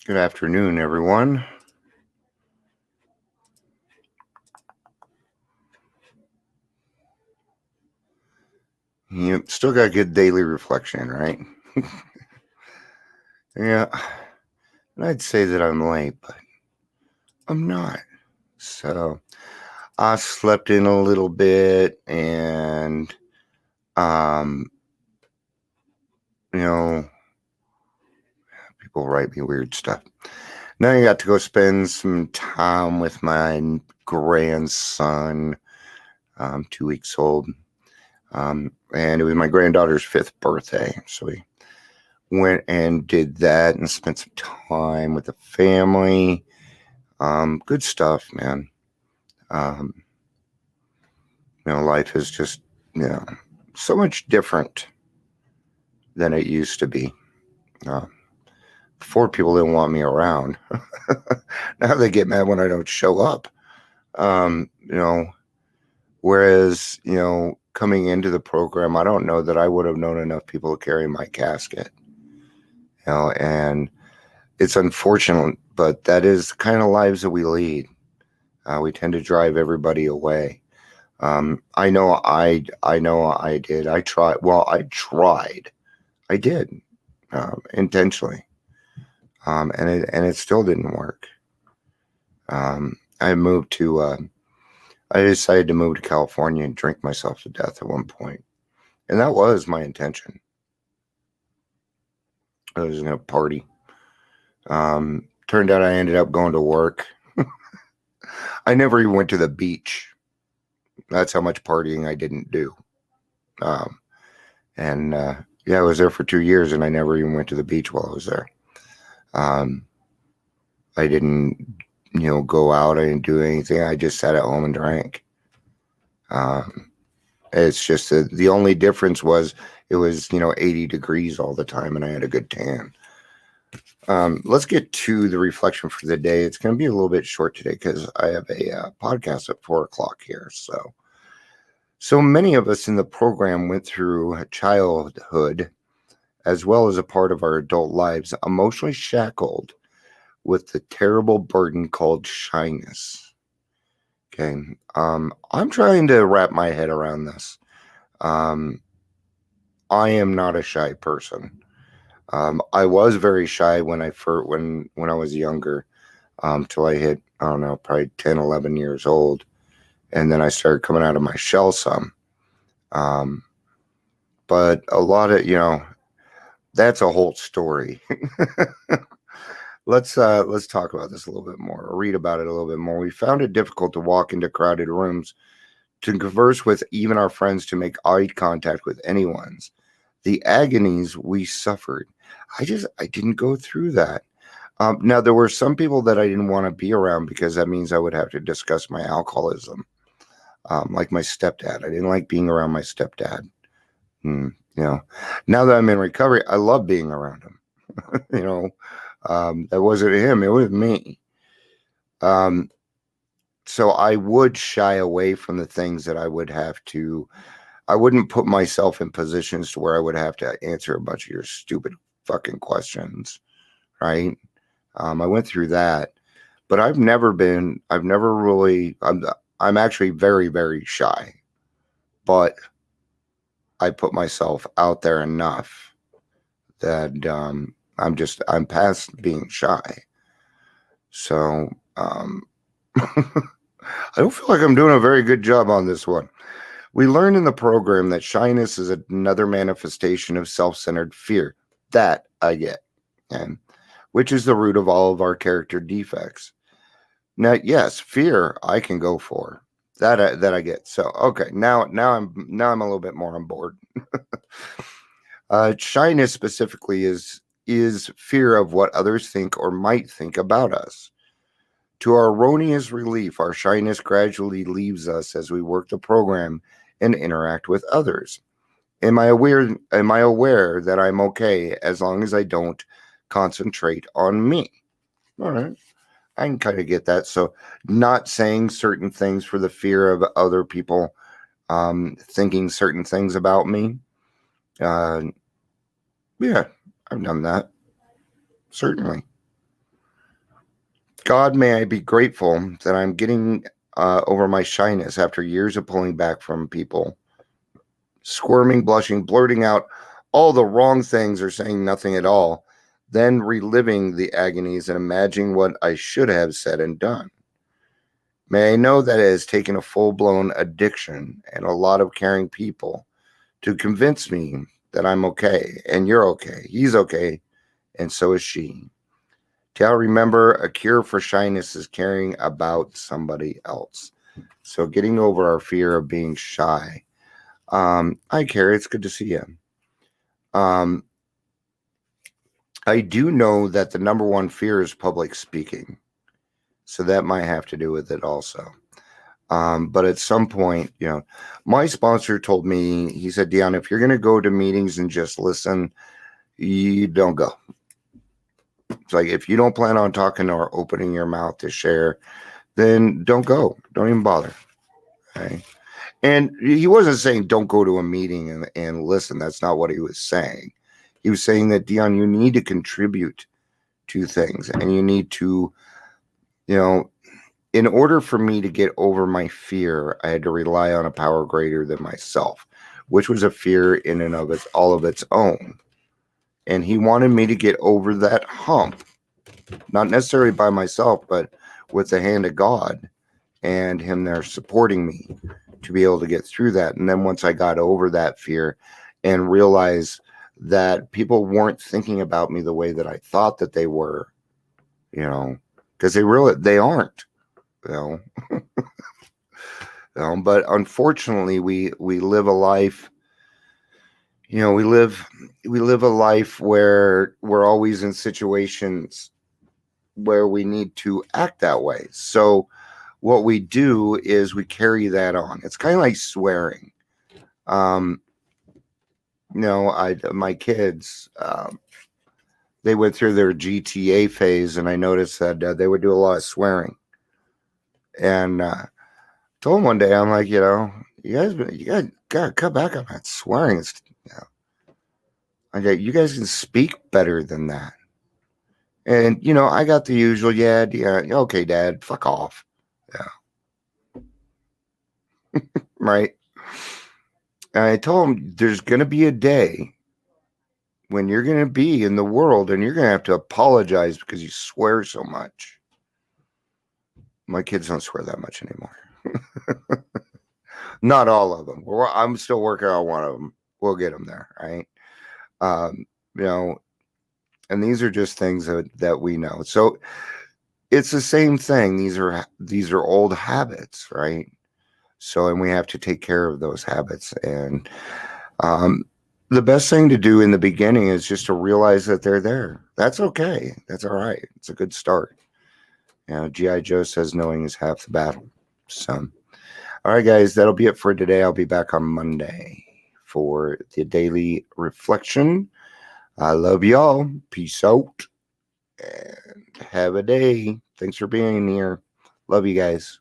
Good afternoon, everyone. You still got good daily reflection, right? Yeah, and I'd say that I'm late, but I'm not. So I slept in a little bit, and um, you know, people write me weird stuff. Now I got to go spend some time with my grandson, 2 weeks old, and it was my granddaughter's 5th birthday, so we went and did that and spent some time with the family. Good stuff, man. Um, life is just, so much different than it used to be. Uh, Before, people didn't want me around. Now they get mad when I don't show up. Um, you know, Whereas, coming into the program, I don't know that I would have known enough people to carry my casket. And it's unfortunate, but that is the kind of lives that we lead. We tend to drive everybody away. I know I did. I tried. Well, I tried. I did intentionally, and it still didn't work. I moved to. I decided to move to California and drink myself to death at one point, and that was my intention. I was going to party. Turned out I ended up going to work. I never even went to the beach. That's how much partying I didn't do. And I was there for 2 years, and I never even went to the beach while I was there. I didn't, go out. I didn't do anything. I just sat at home and drank. It's just that the only difference was it was, 80 degrees all the time, and I had a good tan. Let's get to the reflection for the day. It's going to be a little bit short today because I have a podcast at 4:00 here. So many of us in the program went through childhood as well as a part of our adult lives, emotionally shackled with the terrible burden called shyness. Okay. I'm trying to wrap my head around this. I am not a shy person. I was very shy when I was younger, till I hit, I don't know, probably 10, 11 years old. And then I started coming out of my shell some. But a lot of, that's a whole story. Let's talk about this a little bit more, or read about it a little bit more. We found it difficult to walk into crowded rooms, to converse with even our friends, to make eye contact with anyone's. The agonies we suffered. I didn't go through that. Now, there were some people that I didn't want to be around because that means I would have to discuss my alcoholism. Like my stepdad. I didn't like being around my stepdad. Now that I'm in recovery, I love being around him. That wasn't him, it was me. So I would shy away from the things that I wouldn't put myself in positions to where I would have to answer a bunch of your stupid fucking questions, right? I went through that, but I'm actually very, very shy, but I put myself out there enough that I'm past being shy. So I don't feel like I'm doing a very good job on this one. We learned in the program that shyness is another manifestation of self-centered fear. That I get, and which is the root of all of our character defects. Now, yes, fear I can go for. That I get. So okay, now I'm a little bit more on board. Shyness specifically is fear of what others think or might think about us. To our erroneous relief, our shyness gradually leaves us as we work the program and interact with others. Am I aware that I'm okay as long as I don't concentrate on me? All right. I can kind of get that. So not saying certain things for the fear of other people thinking certain things about me. Yeah, I've done that. Certainly. God, may I be grateful that I'm getting over my shyness after years of pulling back from people, squirming, blushing, blurting out all the wrong things or saying nothing at all, then reliving the agonies and imagining what I should have said and done. May I know that it has taken a full-blown addiction and a lot of caring people to convince me that I'm okay, and you're okay, he's okay, and so is she. Till remember, a cure for shyness is caring about somebody else. So getting over our fear of being shy. Hi, Carrie. It's good to see you. I do know that the number one fear is public speaking. So that might have to do with it also. But at some point, my sponsor told me, he said, Dion, if you're going to go to meetings and just listen, you don't go. It's like, if you don't plan on talking or opening your mouth to share, then don't go. Don't even bother. Okay. And he wasn't saying don't go to a meeting and listen. That's not what he was saying. He was saying that, Dion, you need to contribute to things, and you need to, in order for me to get over my fear, I had to rely on a power greater than myself, which was a fear in and of all of its own. And he wanted me to get over that hump, not necessarily by myself, but with the hand of God and him there supporting me to be able to get through that. And then once I got over that fear and realized that people weren't thinking about me the way that I thought that they were, because they aren't, but unfortunately we live a life, we live a life where we're always in situations where we need to act that way. So what we do is we carry that on. It's kind of like swearing. My kids, they went through their GTA phase, and I noticed that they would do a lot of swearing. And told them one day, I'm like, you guys gotta cut back on that swearing. You guys can speak better than that. And I got the usual, yeah, okay, Dad, fuck off. Yeah. Right. And I told him there's going to be a day when you're going to be in the world and you're going to have to apologize because you swear so much. My kids don't swear that much anymore. Not all of them. I'm still working on one of them. We'll get them there, right? And these are just things that we know. So it's the same thing. These are old habits, right? So, and we have to take care of those habits. And the best thing to do in the beginning is just to realize that they're there. That's okay. That's all right. It's a good start. G.I. Joe says knowing is half the battle. So, all right, guys, that'll be it for today. I'll be back on Monday for the daily reflection. I love y'all. Peace out and have a day. Thanks for being here. Love you guys.